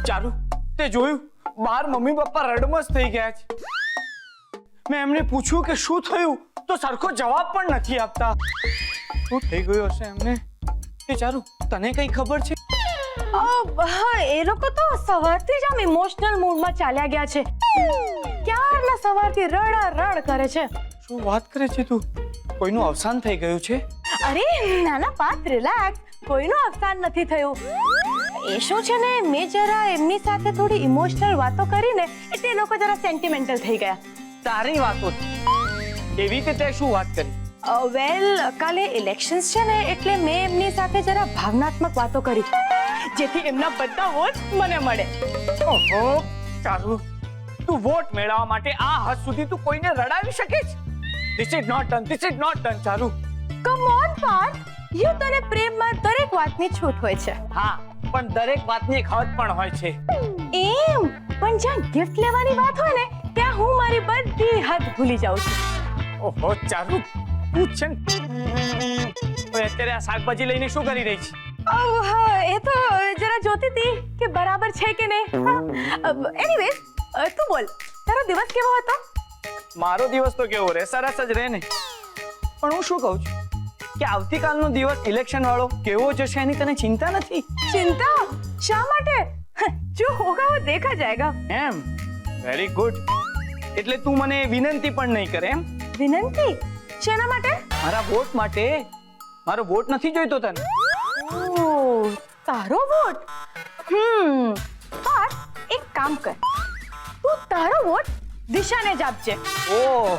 ચાલુ તે જોયું બાર મમ્મી પપ્પા રડમસ થઈ ગયા છે. મેં એમને પૂછ્યું કે શું થયું તો સરખો જવાબ પણ નથી આપતા. શું થઈ ગયું હશે એમને? એ ચાલુ તને કઈ ખબર છે? એ લોકો તો સવારથી જ આમ ઇમોશનલ મૂડમાં ચાલ્યા ગયા છે. ક્યારના સવારથી રડ કરે છે. શું વાત કરે છે તું? કોઈનું અવસાન થઈ ગયું છે? અરે નાના પાર્થ, રિલેક્સ. કોઈનું અવસાન નથી થયું. એ શું છે ને, મેં જરા એમની સાથે થોડી ઇમોશનલ વાતો કરીને એટલે એ લોકો જરા સેન્ટિમેન્ટલ થઈ ગયા. તારી વાતો એવી કે તે શું વાત કરી? વેલ, કાલે ઇલેક્શન્સ છે ને એટલે મેં એમની સાથે જરા ભાવનાત્મક વાતો કરી જેથી એમના બધા વોટ મને મળે. ઓહો ચાલુ, તું વોટ મેળવવા માટે આ હદ સુધી તું કોઈને રડાવી શકે છે? This is not done, this is not done. ચાલુ કમ ઓન પાર્થ, યુ તને પ્રેમમાં દરેક વાતની છૂટ હોય છે. હા, પણ દરેક વાતની એક હદ પણ હોય છે. એમ પણ જ્યાં ગિફ્ટ લેવાની વાત હોય ને ત્યાં હું મારી બધી હદ ભૂલી જાઉં છું. ઓહો ચાલુ, તું છે ને અત્યારે આ શાકભાજી લઈને શું કરી રહી છે? એ તો જરા જોતી હતી કે બરાબર છે કે નહીં. એનીવેઝ, તું બોલ, તારો દિવસ કેવો હતો? મારો દિવસ તો કેવો રહે, સરસ જ રહે ને. પણ હું શું કહું છું કે આવતીકાલનો દિવસ ઇલેક્શન વાળો કેવો જશે એની તને ચિંતા નથી? ચિંતા શા માટે? જો હોગા વો દેખા જાયગા. એમ? Very good. એટલે તું મને વિનંતી પણ નહીં કરે એમ? વિનંતી શેના માટે? મારા વોટ માટે. મારો વોટ નથી જોઈતો તને? ઓહ, તારો વોટ? પાર્થ, એક કામ કર, તું તારો વોટ દિશાને જ આપજે. ઓહ,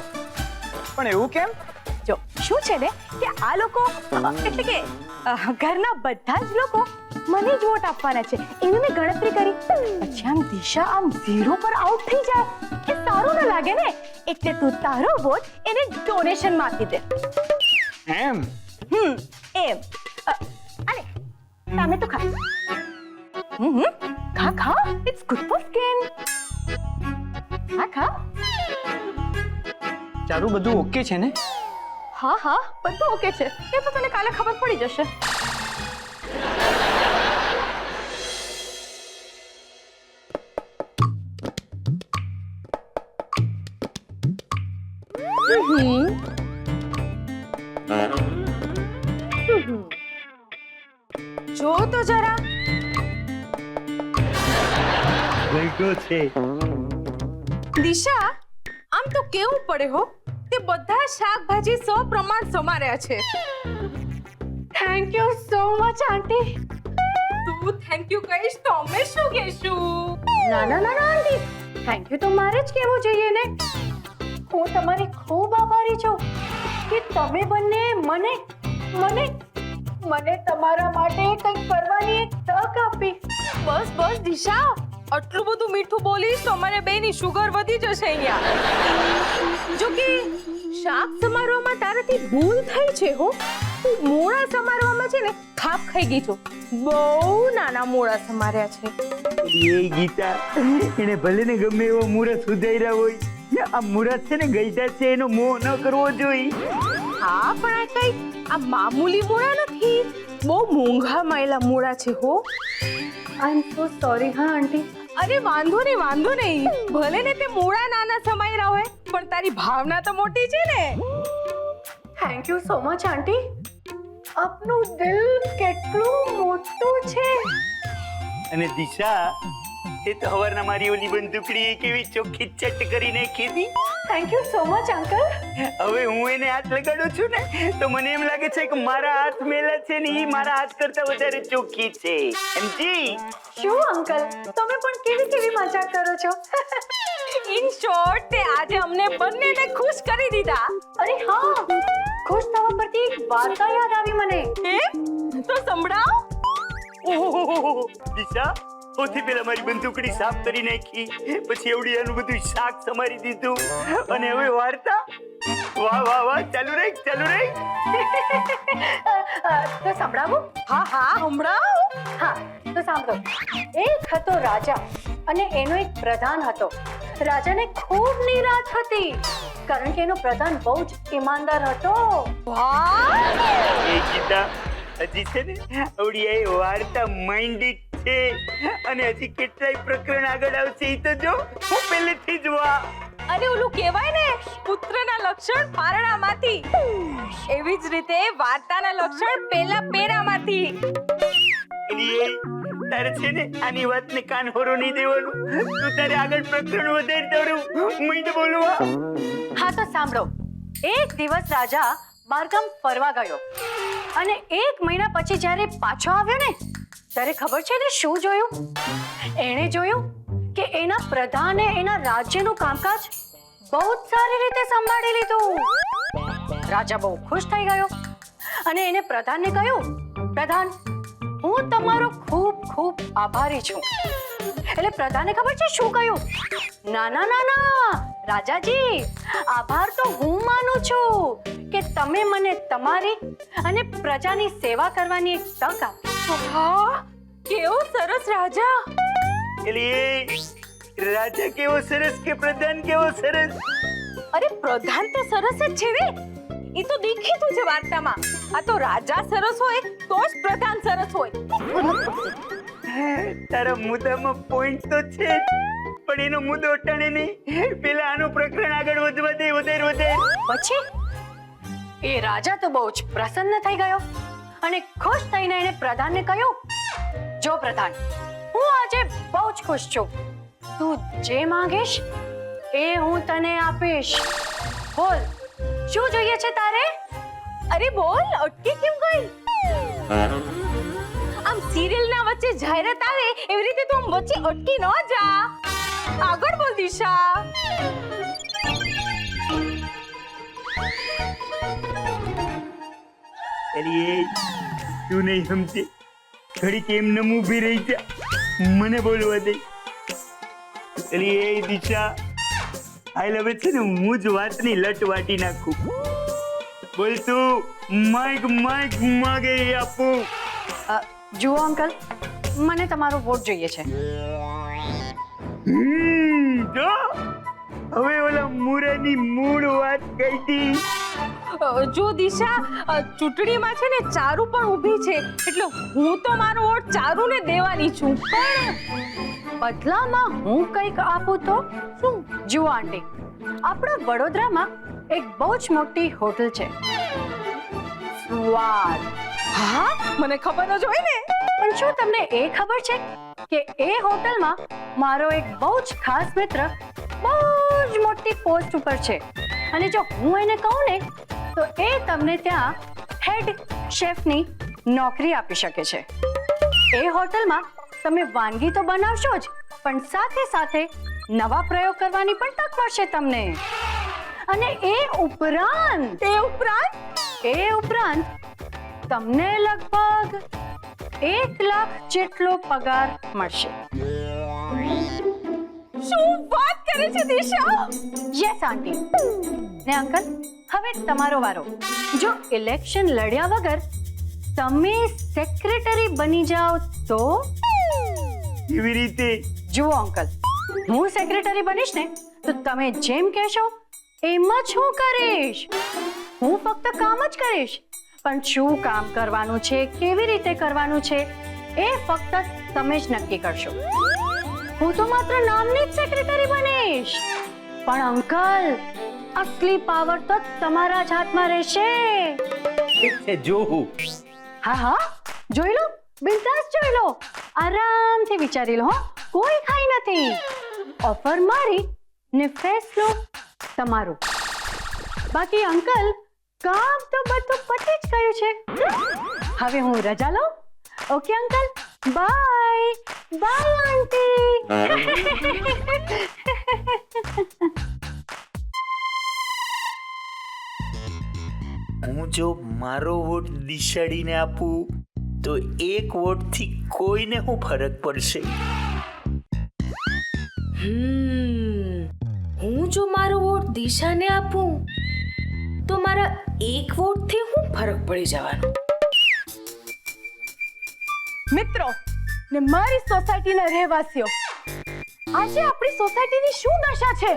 પણ એવું કેમ? જો શું છે ને કે આ લોકો એટલે કે ઘરના બધા જ લોકો મને જ વોટ આપવાના છે એની મેં ગણતરી કરી. પછી આમ દિશા આમ 0 પર આઉટ થઈ જાય એ સારું ન લાગે ને, એટલે તું તારો વોટ એને ડોનેશનમાં આપી દે. એમ? એમ. અને તમે તો ખા. ખા, ઇટ્સ ગુડ ફોર સ્કિન. ખા. ચારું બધું ઓકે છે ને? હા, બધું ઓકે છે. એ તો તને કાલે ખબર પડી જશે. જો તો જરા ગઈટો છે. દિશા, આમ તો કેવું પડે હો, તે બધા શાકભાજી પ્રમાણ સમાર્યા છે. થેન્ક યુ સો મચ આંટી. તું થેન્ક યુ કહીશ તો અમે શું કહેશું? ના આંટી, થેન્ક યુ તો મારે જ કહેવું જોઈએ ને. હું તમારી ખૂબ આભારી છું કે તમે બંને મને તમારા માટે કંઈક કરવાની એક તક આપી. બસ દિશા, આટલું બધું મીઠું બોલીશ તો અમારે બેની શુગર વધી જશે અહીંયા. જો કે શાક સમારોહમાં તારાથી ભૂલ થઈ છે હો. તું મૂળા સમારોહમાં છે ને ખાપ ખાઈ ગઈ છો. બહુ નાના મૂળા સમાર્યા છે. એ ગીતા, એને ભલે ને ગમે એવો મુહૂર્ત સુધાર્યા હોય, આ મુહૂર્ત છે ને ગઈટા છે એનો મોહ ન કરવો જોઈએ. હા, પણ આ કઈ આ મામૂલી મૂળા નથી, બહુ મોંઘા માયલા મૂળા છે હો. આઈ એમ સો સોરી હા આંટી. અરે વાંધો નહીં. ભલે ને તે મૂળા નાના સમાયેલા હોય પણ તારી ભાવના તો મોટી છે ને. થેન્ક યુ સો મચ આંટી. આપનું દિલ કેટલું મોટું છે. અને દિશા, એ તો હવારના મારી ઓલી બંદૂકડી કેવી ચોખ્ખી ચટ કરી નાખી હતી. Thank you so much uncle. હવે હું એને હાથ લગાડું છું ને તો મને એમ લાગે છે કે મારા હાથ મેલા છે ને એ મારા હાથ કરતા વધારે ચોખ્ખી છે. સમજી? શું અંકલ, તમે પણ કેવી મજાક કરો છો? ઇન શોર્ટ, તે આજે અમને બંનેને ખુશ કરી દીધા. અરે હા, ખુશ થવા પરથી એક વાત યાદ આવી મને. તો સંભળાવ. ઓહો દિશા, સૌથી પહેલા મારી બંદૂકડી સાફ કરી નાખી, પછી એવડીયાનું બધું શાક સમારી દીધું અને હવે વાર્તા. વાહ, ચાલુ રહી. તો સંભળાવું? હા, સંભળાવ. હા, તો સાંભળો. એક હતો રાજા અને એનો એક પ્રધાન હતો. રાજાને ખૂબ નિરાશ હતી કારણ કે એનો પ્રધાન બહુ જ ઈમાનદાર હતો. વાહ! એ ગીતા, હજી છે ને આવડી એ વાર્તા માઇન્ડેડ છે અને હજી કેટલાય પ્રકરણ આગળ આવશે ઈ તો જો હું પહેલેથી જ વા અને ઓલું કહેવાય ને પુત્રના લક્ષણ પારણામાંથી, એવી જ રીતે વાર્તાના લક્ષણ પેલા પેરામાંથી. એલી તારે છે ને આની વાતને કાન હોરો નહીં દેવાનું. તું તારે આગળ પ્રકરણ વધારી તારું મીંડ બોલવા. હા તો સાંભળો. એક દિવસ રાજા બહારગામ ફરવા ગયો અને 1 મહિના પછી જ્યારે પાછો આવ્યો ને ત્યારે ખબર છે ને શું જોયું? એણે જોયું કે એના પ્રધાને એના રાજ્યનું કામકાજ બહુ જ સારી રીતે સંભાળી લીધું. રાજા બહુ ખુશ થઈ ગયો અને એને પ્રધાનને કહ્યું, પ્રધાન, હું તમારો ખૂબ ખૂબ આભારી છું. એટલે પ્રધાને ખબર છે શું કહ્યું? ના ના ના ના રાજાજી, આભાર તો હું માનું છું કે તમે મને તમારી અને પ્રજાની સેવા કરવાની એક તક આપી. હા, કેવું સરસ રાજા. એલી રાજા કેવો સરસ કે પ્રધાન કેવો સરસ? અરે પ્રધાન તો સરસ જ છે ને, એ તો દેખીતું છે વાર્તામાં. આ તો રાજા સરસ હોય તો જ પ્રધાન સરસ હોય. તારા મુદ્દામાં પોઈન્ટ તો છે જ, પણ એનો મુદ્દો અટાણે નહીં. પેલા આનું પ્રકરણ આગળ વધવા દે, વધારે. પછી એ રાજા તો બહુ જ પ્રસન્ન થઈ ગયો અને ખુશ થઈને એને પ્રધાનને કહ્યું, જો પ્રધાન, હું આજે બહુ જ ખુશ છું. તું જે માંગીશ એ હું તને આપીશ. બોલ, શું જોઈએ છે તારે? અરે બોલ, અટકી કેમ ગઈ? આમ સિરિયલના વચ્ચે જાહેરાત આવે એવી રીતે તું આમ વચ્ચે અટકી ન જા. આગળ બોલ દિશા. એલી તું નહીં સમજે, ઘડીક એમ નમ ઊભી રહી જા, મને બોલવા દે. એલી એ દિશા, હાલ હવે છે ને હું જ વાતની લટ વાટી નાખું. બોલ તું માઈક માગે એ આપું. જુઓ અંકલ, મને તમારો વોટ જોઈએ છે. જો હવે ઓલા મુરાની મૂળ વાત કહી દી. જો દિશા, ચૂંટણીમાં છે ને ચારુ પણ ઊભી છે, એટલે હું તો મારો વોટ ચારુને દેવાની છું. પણ બદલામાં હું કંઈક આપું તો શું? જુઓ આંટી, આપણા વડોદરામાં એક બહુ જ મોટી હોટલ છે, સ્વાદ. હા, મને ખબર જ હોય ને. પણ શું તમને એ ખબર છે કે એ હોટલમાં મારો એક બહુ જ ખાસ મિત્ર બહુ જ મોટી પોસ્ટ ઉપર છે, અને જો હું એને કહું ને તો એ તમને ત્યાં હેડ શેફની નોકરી આપી શકે છે. એ હોટલમાં તમે વાનગી તો બનાવશો જ, પણ સાથે સાથે નવા પ્રયોગ કરવાની પણ તક મળશે તમને. અને એ ઉપરાંત તમને લગભગ 1 લાખ જેટલો પગાર મળશે. શું વાત કરે છે દિશા? યસ આંટી. ને અંકલ, હવે તમારો વારો. જો ઇલેક્શન લડ્યા વગર તમે સેક્રેટરી બની જાઓ તો? એવી રીતે જુઓ અંકલ, હું સેક્રેટરી બનીશ ને તો તમે જેમ કહેશો એમ જ હું કરીશ. હું ફક્ત કામ જ કરીશ, પણ શું કામ કરવાનું છે, કેવી રીતે કરવાનું છે એ ફક્ત તમે જ નક્કી કરશો. હું તો માત્ર નામની જ સેક્રેટરી બનીશ, પણ અંકલ અસલી પાવર તો તમારા જ હાથમાં રહેશે. જોઉં. હા, જોઈ લો, બિંદાસ જોઈ લો, આરામથી વિચારી લો. કોઈ ખાઈ નથી. ઓફર મારી ને ફેસલો તમારો. બાકી અંકલ, કામ તો બધું પતી જ ગયું છે. હવે હું રજા લઉં. ઓકે અંકલ, બાય આંટી. હું જો મારો વોટ દિશાડીને આપું તો 1 વોટથી કોઈને શું ફરક પડશે? હું જો મારો વોટ દિશાને આપું તો મારા 1 વોટથી શું ફરક પડી જવાનો? મિત્રો ને મારી સોસાયટીના રહેવાસીઓ, આજે આપણી સોસાયટીની શું દશા છે?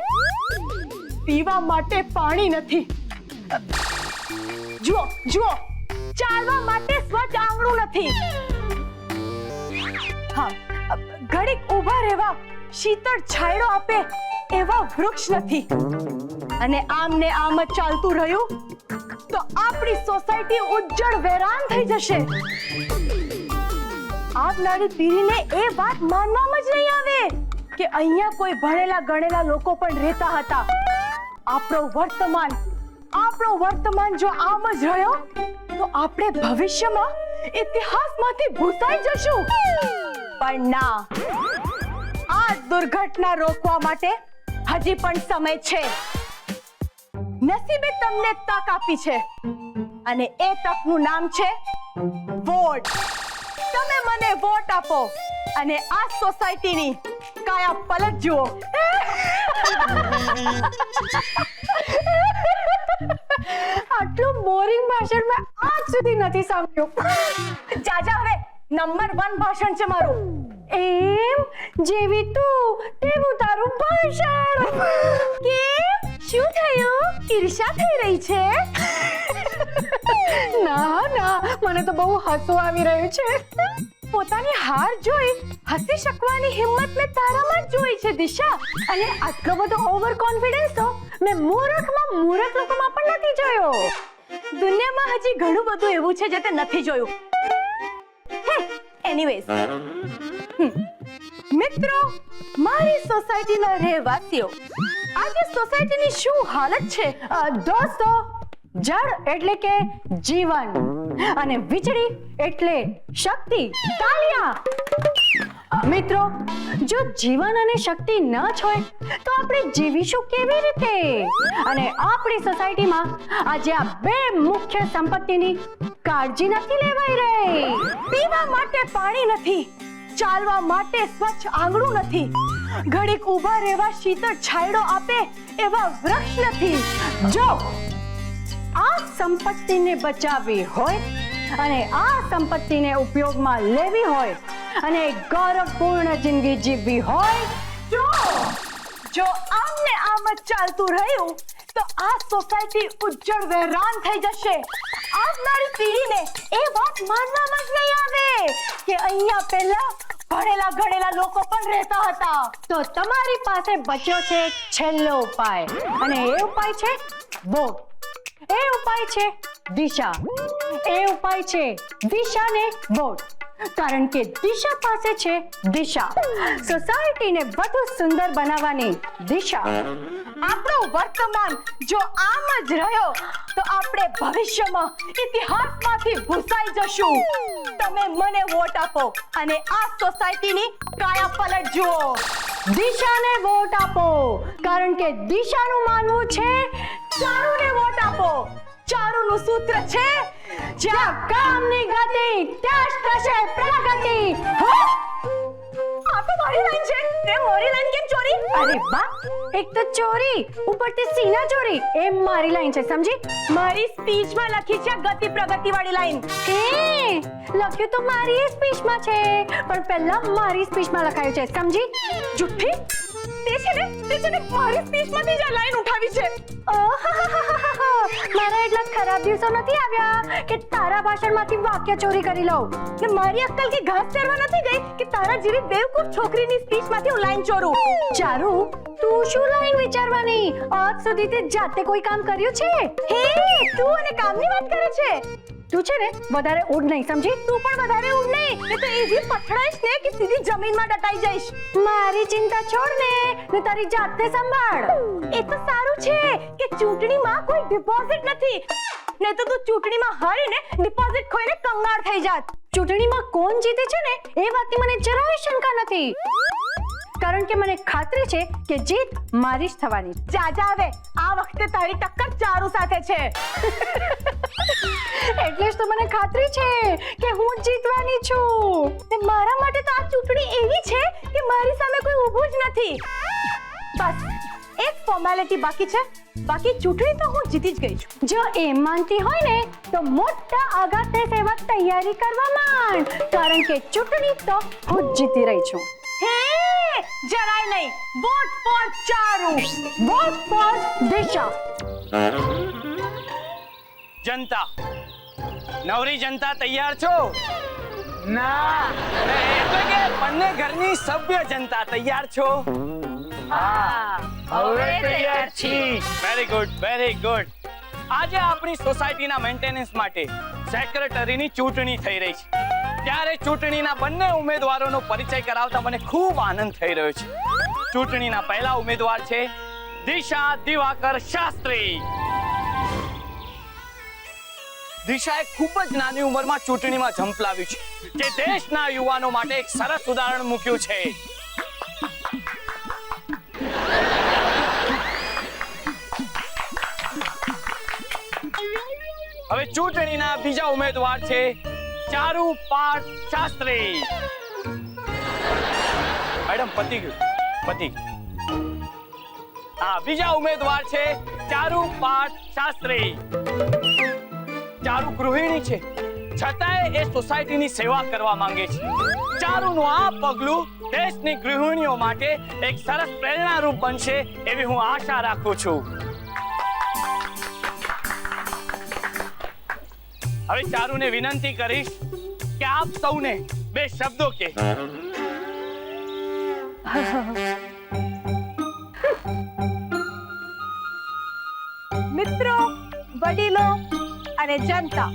પીવા માટે પાણી નથી. જુઓ, ચાલવા માટે સ્વચ્છ આંગણ શીતળ છાંયડો આપે એવા વૃક્ષ નથી અને આમ ને આમ જ ચાલતું રહ્યું તો આપણી સોસાયટી ઉજ્જળ વેરાન થઈ જશે. આવનારી પેઢીને એ વાત માનવામાં જ નહીં આવે કે અહીંયા કોઈ ભણેલા ગણેલા લોકો પણ રહેતા હતા. આપણો વર્તમાન જો આમ જ રહ્યો તો આપણે ભવિષ્યમાં ઇતિહાસમાંથી ભૂસાઈ જશું. પણ ના, આ દુર્ઘટના રોકવા માટે હજી પણ સમય છે. નસીબે તમને તક આપી છે અને એ તકનું નામ છે વોટ. તમે મને વોટ આપો અને આ સોસાયટીની કાયા પલટ જુઓ. આટલું બોરિંગ ભાષણ મેં આજ સુધી નથી સાંભળ્યું. જાજા, હવે નંબર 1 ભાષણ છે મારું. એમ જેવી તું તેવું તારું ભાષણ. કેમ, શું થયું? ઈર્ષ્યા થઈ રહી છે? ના ના, મને તો બહુ હસવું આવી રહ્યું છે. પોતાની હાર જોઈ હસી શકવાની હિંમત મેં તારામાં જ જોઈ છે દિશા. અને આટલો બધો ઓવર કોન્ફિડન્સ તો મેં મૂર્ખ લોકોમાં પણ નથી જોયો. દુનિયામાં હજી ઘણું બધું એવું છે જે તે નથી જોયું. એનીવેઝ, મિત્રો, મારી સોસાયટીના રહેવાસીઓ, આજે સોસાયટીની શું હાલત છે? દોસ્તો, જળ એટલે કે જીવન અને વીજળી એટલે શક્તિ. તાલિયા! મિત્રો, જો જીવન અને શક્તિ ન જ હોય તો આપણે જીવીશું કેવી રીતે? અને આપણી સોસાયટીમાં આજે આ બે મુખ્ય સંપત્તિની કાળજી નથી લેવાઈ રહી. પીવા માટે પાણી નથી, ચાલવા માટે સ્વચ્છ આંગણું નથી, ઘડીક ઊભા રહેવા શીતળ છાંયડો આપે એવા વૃક્ષ નથી. જો આ સંપત્તિને બચાવવી હોય અને આ સંપત્તિને ઉપયોગમાં લેવી હોય અને ગૌરવપૂર્ણ જિંદગી જીવવી હોય તો જો આમને આમ જ ચાલતું રહ્યું તો આ સોસાયટી ઉજ્જળ વેરાન થઈ જશે. આવનારી પેઢીને એ વાત માનવામાં જ નહીં આવે કે અહીંયા પહેલા ભણેલા ગણેલા લોકો પણ રહેતા હતા. તો તમારી પાસે બચ્યો છે છેલ્લો ઉપાય અને એ ઉપાય છે વોટ. એ ઉપાય છે દિશા. એ ઉપાય છે દિશાને વોટ. કારણ કે દિશા પાસે છે દિશા, સોસાયટીને વધુ સુંદર બનાવવાની દિશા. આપણો વર્તમાન જો આમ જ રહ્યો તો આપણે ભવિષ્યમાં ઇતિહાસમાંથી ભૂસાઈ જશું. તમે મને વોટ આપો અને આ સોસાયટીની કાયા પલટ જુઓ. દિશાને વોટ આપો કારણ કે દિશાનું માનવું છે ચારુને વોટ આપો. ચારુનું સૂત્ર છે જ્યાં કામની ગતિ ત્યાં જ થશે પ્રગતિ. આ તો મારી લાઈન છે. તે મારી લાઈન કેમ ચોરી? અરે વાહ, એક તો ચોરી ઉપરથી સીના ચોરી. એ મારી લાઈન છે, સમજી? મારી સ્પીચમાં લખી છે ગતિ પ્રગતિ વાળી લાઈન. હે, લખ્યું તો મારી સ્પીચમાં છે પણ પહેલા મારી સ્પીચમાં લખાયું છે, સમજી? જુઠ્ઠી! તે છે ને મારી સ્પીચમાંથી જ આ લાઈન ઉઠાવી છે. મારા એટલા ખરાબ દિવસો નથી આવ્યા કે તારા ભાષણમાંથી વાક્ય ચોરી કરી લઉં. ને મારી અક્કલ કે ઘાસ ચરવા નથી ગઈ કે તારા જેવી બેવકૂફ છોકરીની સ્પીચમાંથી હું લાઈન ચોરું. ચારુ, તું શું લાઈન વિચારવાની? આજ સુધી તે જાતે કોઈ કામ કર્યું છે? હે, તું અને કામની વાત કરે છે? તું છે ને વધારે ઉડ નહીં, સમજી? તું પણ વધારે ઉડ નહીં, ને તો એવી પથડાઈશ ને કે સીધી જમીનમાં દટાઈ જઈશ. મારી ચિંતા છોડ ને તારી જાતે સંભાળ. એ તો સારું છે કે ચૂંટણીમાં કોઈ ડિપોઝિટ નથી, નહીં તો તું ચૂંટણીમાં હારીને ડિપોઝિટ ખોઈને કંગાળ થઈ જાત. ચૂંટણીમાં કોણ જીતે છે ને એ વાતની મને જરાય શંકા નથી, કારણ કે મને ખાતરી છે કે જીત મારી જ થવાની. જાજા, હવે આ વખતે તારી ટક્કર ચારુ સાથે છે. એટલે જ તો મને ખાતરી છે કે હું જીતવાની છું. મારા માટે તો આ ચૂંટણી એવી છે કે મારી સામે કોઈ ઊભું જ નથી. બસ એક ફોર્માલિટી બાકી છે, બાકી ચૂંટણી તો હું જીતી જ ગઈ છું. જો એમ માનતી હોય ને તો મોટા આઘાતે સેવા તૈયારી કરવા માંડ, કારણ કે ચૂંટણી તો હું જીતી રહી છું. હે, જરાય નહીં. Vote for Charu, vote for દિશા. જનતા, નવરી જનતા તૈયાર છો? ના એટલે કે બંને ઘરની સભ્ય જનતા તૈયાર છો? હવે તૈયાર છીએ. Very good, very good. આજે આપણી સોસાયટીના મેન્ટેનન્સ માટે સેક્રેટરીની ચૂંટણી થઈ રહી છે. ત્યારે ચૂંટણીના બંને ઉમેદવારોનો પરિચય કરાવતા મને ખૂબ આનંદ થઈ રહ્યો છે. ચૂંટણીના પહેલા ઉમેદવાર છે દિશા દિવાકર શાસ્ત્રી. દિશાએ ખૂબ જ નાની ઉંમરમાં ચૂંટણીમાં ઝંપલાવ્યું છે, જે દેશના યુવાનો માટે એક સરસ ઉદાહરણ મૂક્યું છે. હવે ચૂંટણીના બીજા ઉમેદવાર છે ચારુ પાર્થ શાસ્ત્રી. મેડમ પતી ગયું. હા, બીજા ઉમેદવાર છે ચારુ પાર્થ શાસ્ત્રી. ચારુ ગૃહિણી છે, છતાંય એ સોસાયટીની સેવા કરવા માંગે છે. ચારુનું આ પગલું દેશની ગૃહિણીઓ માટે એક સરસ પ્રેરણારૂપ બનશે એવી હું આશા રાખું છું. હવે ચારુને વિનંતી કરીશ કે આપ સૌને બે શબ્દો કે. મિત્રો, વડીલો અને જનતા,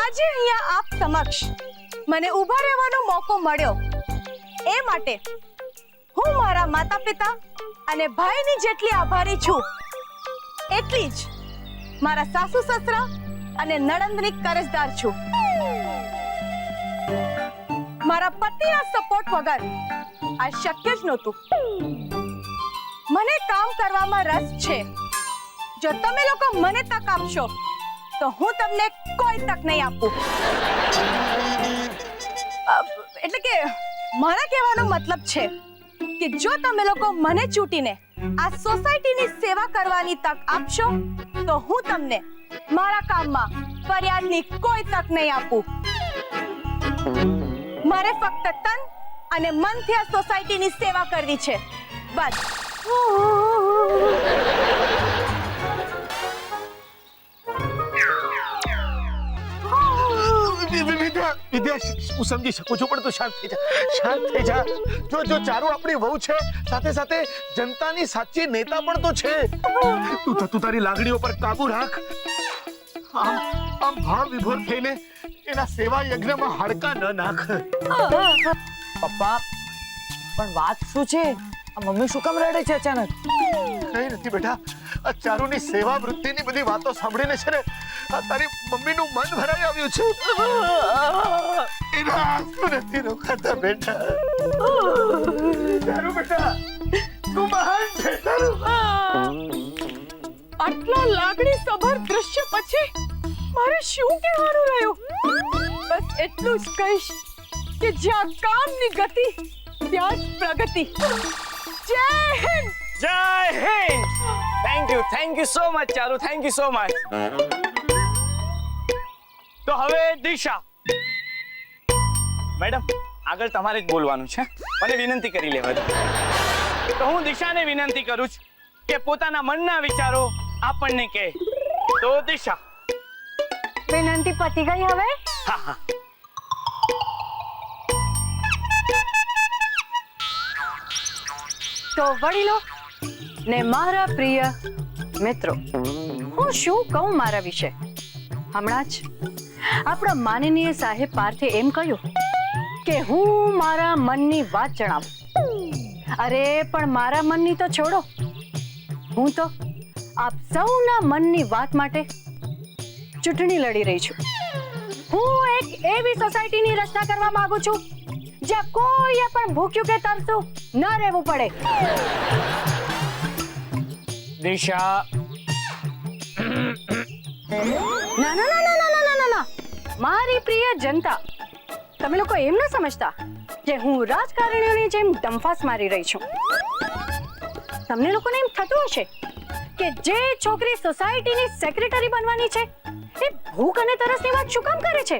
આજે અહીંયા આપ સમક્ષ મને ઊભા રહેવાનો મોકો મળ્યો એ માટે હું મારા માતા પિતા અને ભાઈની જેટલી આભારી છું, એટલી જ મારા સાસુ સસરા અને નણંદની કરજદાર છું. મારા પતિના સપોર્ટ વગર આ શક્ય જ નહોતું. મને કામ કરવામાં રસ છે. જો તમે લોકો મને તક આપશો તો હું તમને કોઈ તક નહીં આપું. એટલે કે મારા કહેવાનો મતલબ છે કે જો તમે લોકો મને ચૂંટીને આ સોસાયટીની સેવા કરવાની તક આપશો તો હું તમને મારા કામમાં ફરિયાદની કોઈ તક નહીં આપું. મારે ફક્ત તન અને મનથી આ સોસાયટીની સેવા કરવી છે, બસ. વિદ્યા, હું સમજી શકું છું, પણ તું શાંત થઈ જા, શાંત થઈ જા. જો ચારુ આપણી વહુ છે, સાથે સાથે જનતાની સાચી નેતા પણ તો છે. તું તારી લાગણીઓ પર કાબુ રાખ. આમ ભાવ વિભોર થઈને એના સેવા યજ્ઞમાં હાડકા ન નાખ. પપ્પા, પણ વાત શું છે? આ મમ્મી શું કામ રડે છે અચાનક? કઈ નથી બેટા, આ ચારુની સેવા વૃત્તિની બધી વાતો સાંભળીને છે ને આ તારી મમ્મીનું મન ભરાઈ આવ્યું છે. એના આંસુ નથી રોકાતા બેટા. ચારુ બેટા, તું મહાન છે ચારુ. આટલા લાગણી સભર દ્રશ્ય પછી મારે શું કહેવાનું રહ્યું? બસ એટલું જ કહીશ કે જ્યાં કામની ગતિ ત્યાં જ પ્રગતિ. જય હિન્દ. જય હિન્દ. Thank you so much Charu, thank you so much. તો હવે દિશા મેડમ, આગળ તમારે જ બોલવાનું છે. મને વિનંતી કરી લેવા દો. તો હું દિશાને વિનંતી કરું છું કે પોતાના મનના વિચારો આપણને કહે. તો દિશા. વિનંતી પતી ગઈ હવે? હા હા. તો વડીલો ને મારા પ્રિય મિત્રો, હું શું કહું મારા વિશે? હમણાં જ આપણા માનનીય સાહેબ પાર્થે એમ કહ્યું કે હું મારા મનની વાત જણાવું. અરે પણ મારા મનની તો છોડો, હું તો આપ સૌના મનની વાત માટે ચૂંટણી લડી રહી છું. હું એક એવી સોસાયટીની રચના કરવા માંગુ છું જ્યાં કોઈ પણ ભૂખ્યું કે તરસ્યું ન રહેવું પડે. દિશા. ના ના ના ના ના ના ના, મારી પ્રિય જનતા, તમે લોકો એમ ન સમજતા કે હું રાજકારણીઓની જેમ ડંફાસ મારી રહી છું. તમને લોકોને એમ થતું હશે કે જે છોકરી સોસાયટીની સેક્રેટરી બનવાની છે એ ભૂખ અને તરસની વાત શું કામ કરે છે?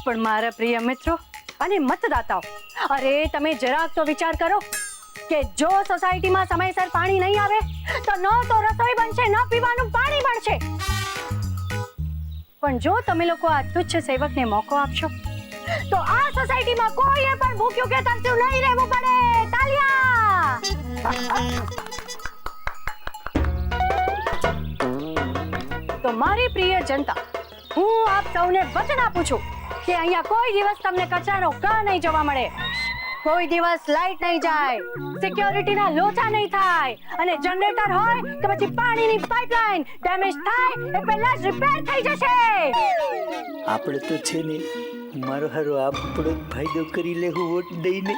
પણ મારા પ્રિય મિત્રો અને મતદાતાઓ, અરે તમે જરાક તો વિચાર કરો કે જો સોસાયટીમાં સમયસર પાણી નહીં આવે તો ન તો રસોઈ બનશે, ન પીવાનું પાણી મળશે. પણ જો તમે લોકો આ તુચ્છ સેવકને મોકો આપશો તો આ સોસાયટીમાં કોઈએ પણ ભૂખ્યું કે તરસ્યું નહીં રહેવું પડે. તાલિયા! તો મારી પ્રિય જનતા, હું આપ સૌને વચન આપું છું કે અહીંયા કોઈ દિવસ તમને કચરાનો ક નહીં જોવા મળે, કોઈ દિવસ લાઈટ નહીં જાય, સિક્યોરિટીના લોચા નહીં થાય, અને જનરેટર હોય તો પછી પાણીની પાઇપલાઇન ડેમેજ થાય એ પહેલા જ રિપેર થઈ જશે. આપણે તો છે ને મારો હારો આપણો જ ફાયદો કરી લે હું વોટ દઈને.